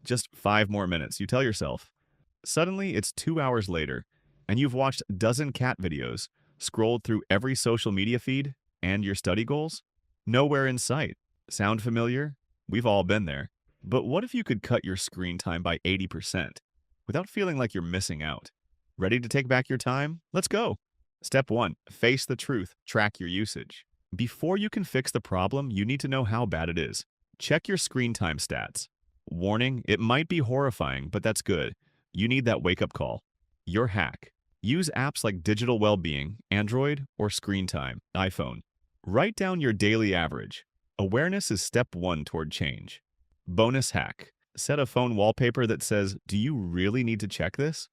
Just 5 more minutes, you tell yourself. Suddenly, it's 2 hours later, and you've watched a dozen cat videos, scrolled through every social media feed, and your study goals? Nowhere in sight. Sound familiar? We've all been there. But what if you could cut your screen time by 80% without feeling like you're missing out? Ready to take back your time? Let's go. Step 1. Face the truth. Track your usage. Before you can fix the problem, you need to know how bad it is. Check your screen time stats. Warning, it might be horrifying, but that's good. You need that wake-up call. Your hack. Use apps like Digital Wellbeing, Android, or Screen Time, iPhone. Write down your daily average. Awareness is step 1 toward change. Bonus hack. Set a phone wallpaper that says, "Do you really need to check this?"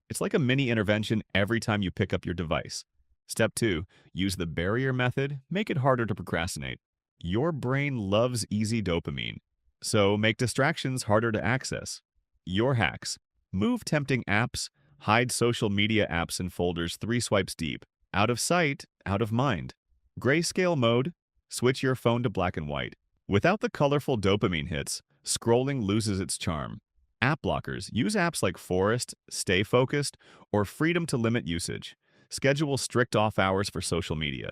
It's like a mini intervention every time you pick up your device. Step 2. Use the barrier method. Make it harder to procrastinate. Your brain loves easy dopamine, so make distractions harder to access. Your hacks. Move tempting apps. Hide social media apps in folders 3 swipes deep. Out of sight, out of mind. Grayscale mode. Switch your phone to black and white. Without the colorful dopamine hits, scrolling loses its charm. App blockers. Use apps like Forest, Stay Focused, or Freedom to limit usage. Schedule strict off hours for social media.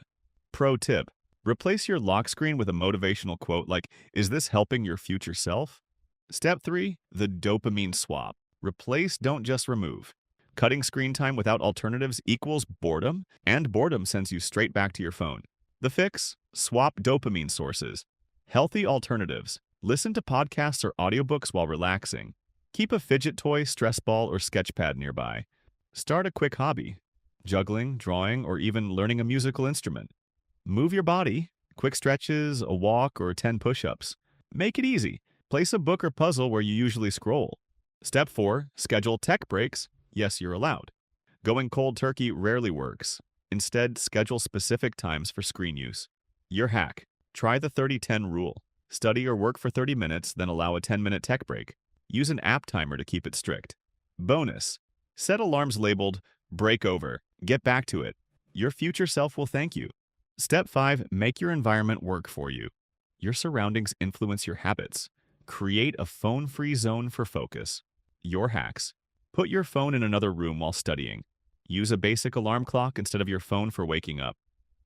Pro tip. Replace your lock screen with a motivational quote like, "Is this helping your future self?" Step 3. The dopamine swap. Replace, don't just remove. Cutting screen time without alternatives equals boredom, and boredom sends you straight back to your phone. The fix? Swap dopamine sources. Healthy alternatives. Listen to podcasts or audiobooks while relaxing. Keep a fidget toy, stress ball, or sketch pad nearby. Start a quick hobby. Juggling, drawing, or even learning a musical instrument. Move your body. Quick stretches, a walk, or 10 push-ups. Make it easy. Place a book or puzzle where you usually scroll. Step 4. Schedule tech breaks. Yes, you're allowed. Going cold turkey rarely works. Instead, schedule specific times for screen use. Your hack. Try the 30-10 rule. Study or work for 30 minutes, then allow a 10-minute tech break. Use an app timer to keep it strict. Bonus. Set alarms labeled, "Break over. Get back to it." Your future self will thank you. Step 5. Make your environment work for you. Your surroundings influence your habits. Create a phone-free zone for focus. Your hacks. Put your phone in another room while studying. Use a basic alarm clock instead of your phone for waking up.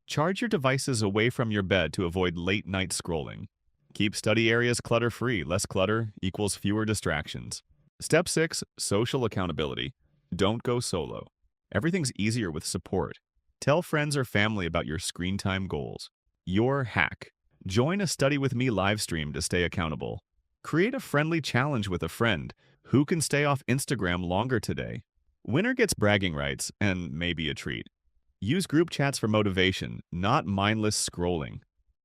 Charge your devices away from your bed to avoid late-night scrolling. Keep study areas clutter-free. Less clutter equals fewer distractions. Step 6. Social accountability. Don't go solo. Everything's easier with support. Tell friends or family about your screen time goals. Your hack. Join a Study With Me live stream to stay accountable. Create a friendly challenge with a friend. Who can stay off Instagram longer today? Winner gets bragging rights and maybe a treat. Use group chats for motivation, not mindless scrolling.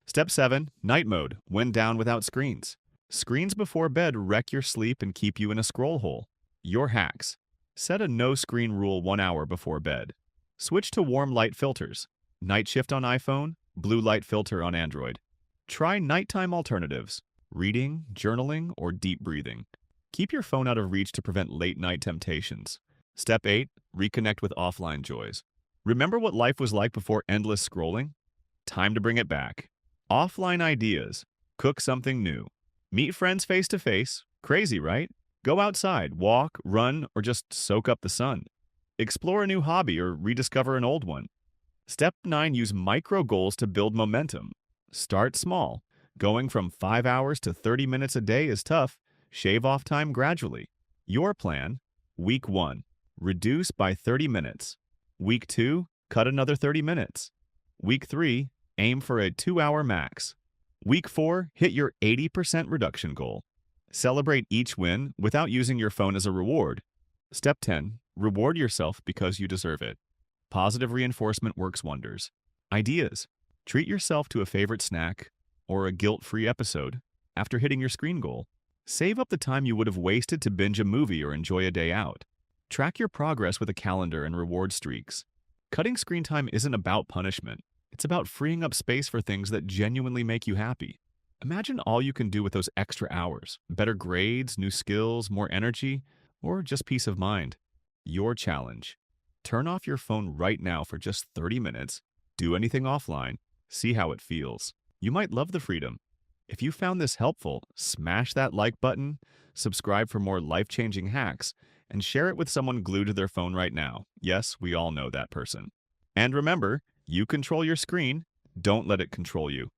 Step 7. Night mode. Wind down without screens. Screens before bed wreck your sleep and keep you in a scroll hole. Your hacks. Set a no-screen rule 1 hour before bed. Switch to warm light filters. Night shift on iPhone, blue light filter on Android. Try nighttime alternatives. Reading, journaling, or deep breathing. Keep your phone out of reach to prevent late-night temptations. Step 8. Reconnect with offline joys. Remember what life was like before endless scrolling? Time to bring it back. Offline ideas. Cook something new. Meet friends face-to-face. Crazy, right? Go outside, walk, run, or just soak up the sun. Explore a new hobby or rediscover an old one. Step 9. Use micro goals to build momentum. Start small. Going from 5 hours to 30 minutes a day is tough. Shave off time gradually. Your plan. Week 1. Reduce by 30 minutes. Week 2. Cut another 30 minutes. Week 3. Aim for a 2-hour max. Week 4. Hit your 80% reduction goal. Celebrate each win without using your phone as a reward. Step 10. Reward yourself because you deserve it. Positive reinforcement works wonders. Ideas. Treat yourself to a favorite snack or a guilt-free episode after hitting your screen goal. Save up the time you would have wasted to binge a movie or enjoy a day out. Track your progress with a calendar and reward streaks. Cutting screen time isn't about punishment. It's about freeing up space for things that genuinely make you happy. Imagine all you can do with those extra hours. Better grades, new skills, more energy, or just peace of mind. Your challenge. Turn off your phone right now for just 30 minutes. Do anything offline. See how it feels. You might love the freedom. If you found this helpful, smash that like button, subscribe for more life-changing hacks, and share it with someone glued to their phone right now. Yes, we all know that person. And remember, you control your screen, don't let it control you.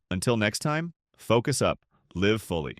Until next time, focus up, live fully.